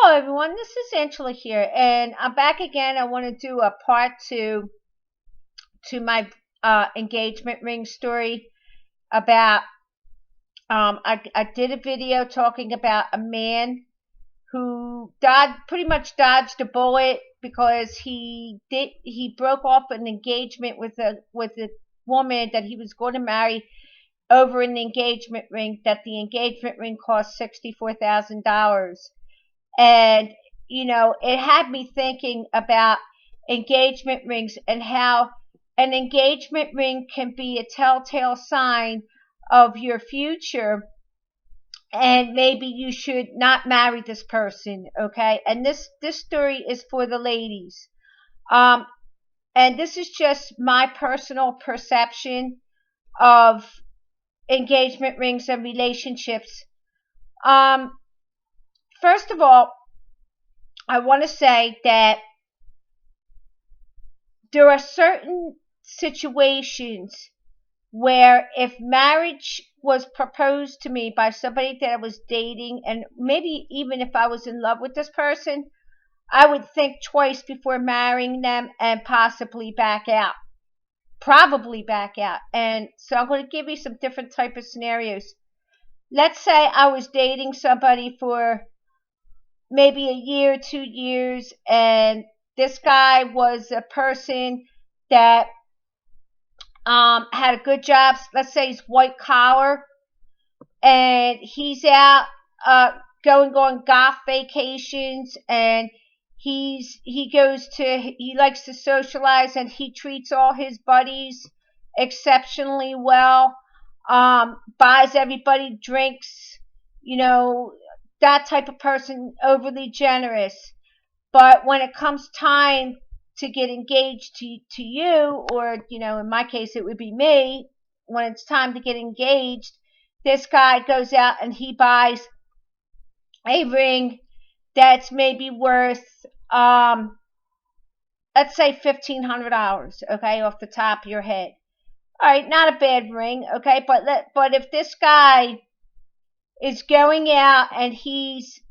Hello, everyone. This is Angela here, and I'm back again. I want to do a part two to my engagement ring story about. I did a video talking about a man who pretty much dodged a bullet because he broke off an engagement with a woman that he was going to marry over an engagement ring. That the engagement ring cost $64,000. And it had me thinking about engagement rings and how an engagement ring can be a telltale sign of your future, and maybe you should not marry this person. Okay, and this story is for the ladies. um and this is just my personal perception of engagement rings and relationships. um First of all, I want to say that there are certain situations where if marriage was proposed to me by somebody that I was dating, and maybe even if I was in love with this person, I would think twice before marrying them and possibly back out. Probably back out. And so I'm going to give you some different type of scenarios. Let's say I was dating somebody for maybe a year, 2 years, and this guy was a person that had a good job. Let's say he's white collar, and he's out going on golf vacations, and he likes to socialize, and he treats all his buddies exceptionally well. Buys everybody drinks, you know, that type of person, overly generous. But when it comes time to get engaged to you, or, in my case, it would be me, when it's time to get engaged, this guy goes out and he buys a ring that's maybe worth, let's say $1,500, okay, off the top of your head. All right, not a bad ring, okay, but if this guy is going out and he's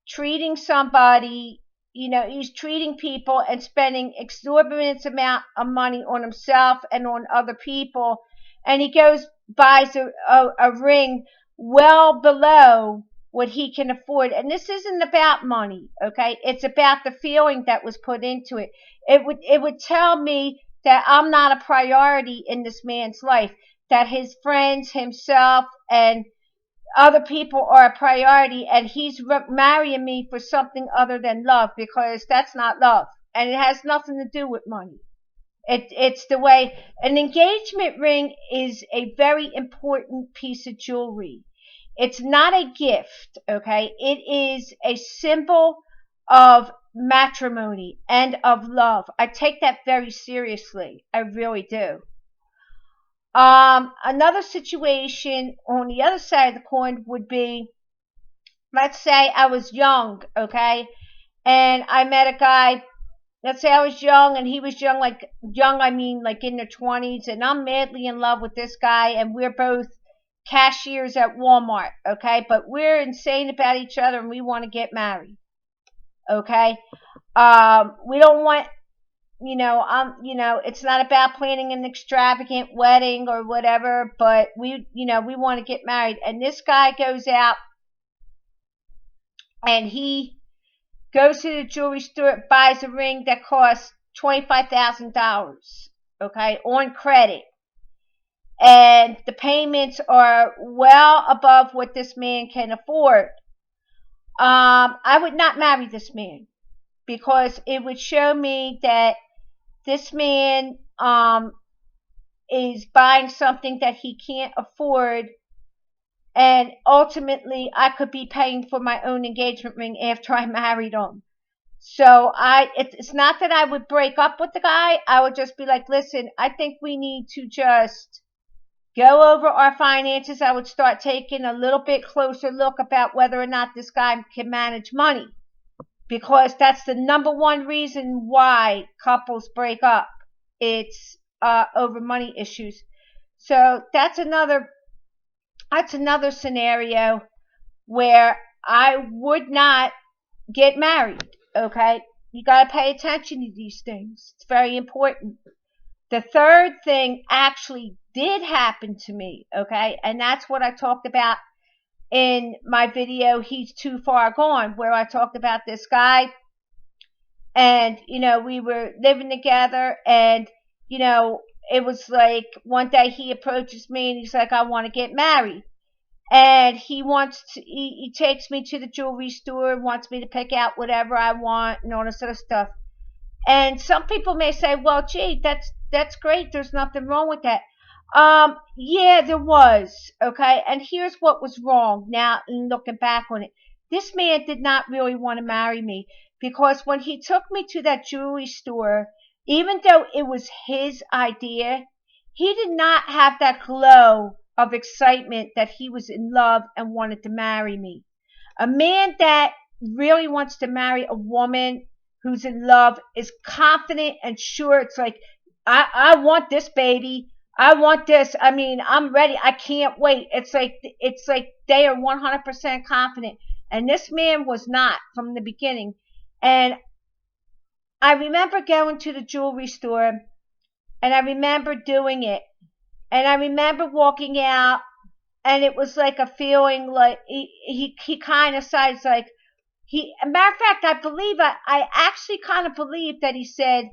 treating somebody, he's treating people and spending exorbitant amount of money on himself and on other people, and he goes buys a ring well below what he can afford. And this isn't about money, okay? It's about the feeling that was put into it. It would tell me that I'm not a priority in this man's life, that his friends, himself, and other people are a priority, and he's marrying me for something other than love, because that's not love, and it has nothing to do with money. It's the way an engagement ring is a very important piece of jewelry. It's not a gift, okay? It is a symbol of matrimony and of love. I take that very seriously. I really do. Another situation on the other side of the coin would be, let's say I was young, okay, and I met a guy. Let's say I was young and he was young, like young, I mean like in their 20s, and I'm madly in love with this guy, and we're both cashiers at Walmart, okay, but we're insane about each other and we want to get married, okay. We don't want, it's not about planning an extravagant wedding or whatever, but we want to get married. And this guy goes out and he goes to the jewelry store, buys a ring that costs $25,000, okay, on credit. And the payments are well above what this man can afford. I would not marry this man, because it would show me that this man is buying something that he can't afford, and ultimately I could be paying for my own engagement ring after I married him. So it's not that I would break up with the guy. I would just be like, listen, I think we need to just go over our finances. I would start taking a little bit closer look about whether or not this guy can manage money, because that's the number one reason why couples break up. It's over money issues. So that's another scenario where I would not get married, okay? You got to pay attention to these things. It's very important. The third thing actually did happen to me, okay? And that's what I talked about in my video, He's Too Far Gone, where I talked about this guy and, we were living together and, it was like one day he approaches me and he's like, I want to get married. And he takes me to the jewelry store, wants me to pick out whatever I want and all this sort of stuff. And some people may say, well, gee, that's great. There's nothing wrong with that. Yeah, there was. Okay. And here's what was wrong now, looking back on it. This man did not really want to marry me because when he took me to that jewelry store, even though it was his idea, he did not have that glow of excitement that he was in love and wanted to marry me. A man that really wants to marry a woman who's in love is confident and sure. It's like, I want this baby. I want this. I mean, I'm ready. I can't wait. It's like they are 100% confident. And this man was not from the beginning. And I remember going to the jewelry store and I remember doing it. And I remember walking out and it was like a feeling like he kind of sighs like, matter of fact, I actually kind of believe that he said,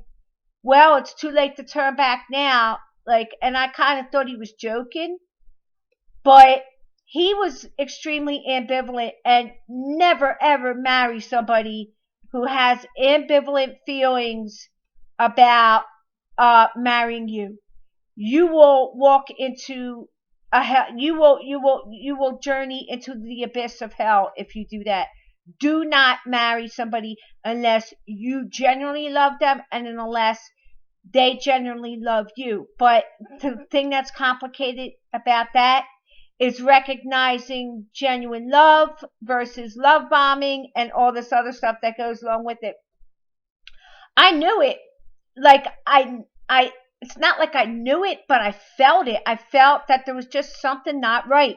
well, it's too late to turn back now. Like, and I kind of thought he was joking, but he was extremely ambivalent and never ever marry somebody who has ambivalent feelings about marrying you. You will walk into a hell. You will journey into the abyss of hell if you do that. Do not marry somebody unless you genuinely love them and unless they genuinely love you. But the thing that's complicated about that is recognizing genuine love versus love bombing and all this other stuff that goes along with it. I knew it. Like I it's not like I knew it, but I felt it. I felt that there was just something not right.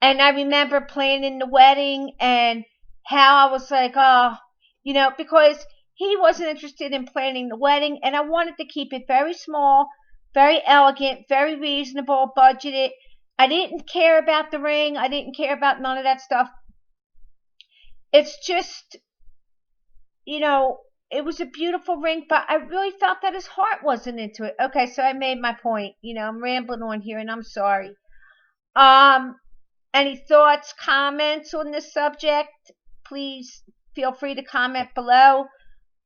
And I remember planning the wedding and how I was like, oh, because he wasn't interested in planning the wedding and I wanted to keep it very small, very elegant, very reasonable, budgeted. I didn't care about the ring. I didn't care about none of that stuff. It's just, it was a beautiful ring, but I really felt that his heart wasn't into it. Okay, so I made my point. I'm rambling on here and I'm sorry. Any thoughts, comments on this subject? Please feel free to comment below.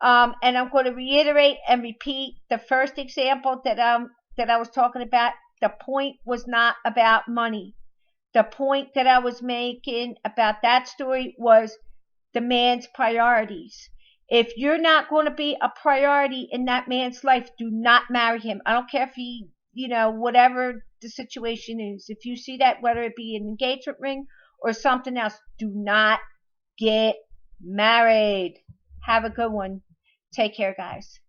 And I'm going to reiterate and repeat the first example that I was talking about. The point was not about money. The point that I was making about that story was the man's priorities. If you're not going to be a priority in that man's life, do not marry him. I don't care if he, whatever the situation is. If you see that, whether it be an engagement ring or something else, do not get married. Have a good one. Take care, guys.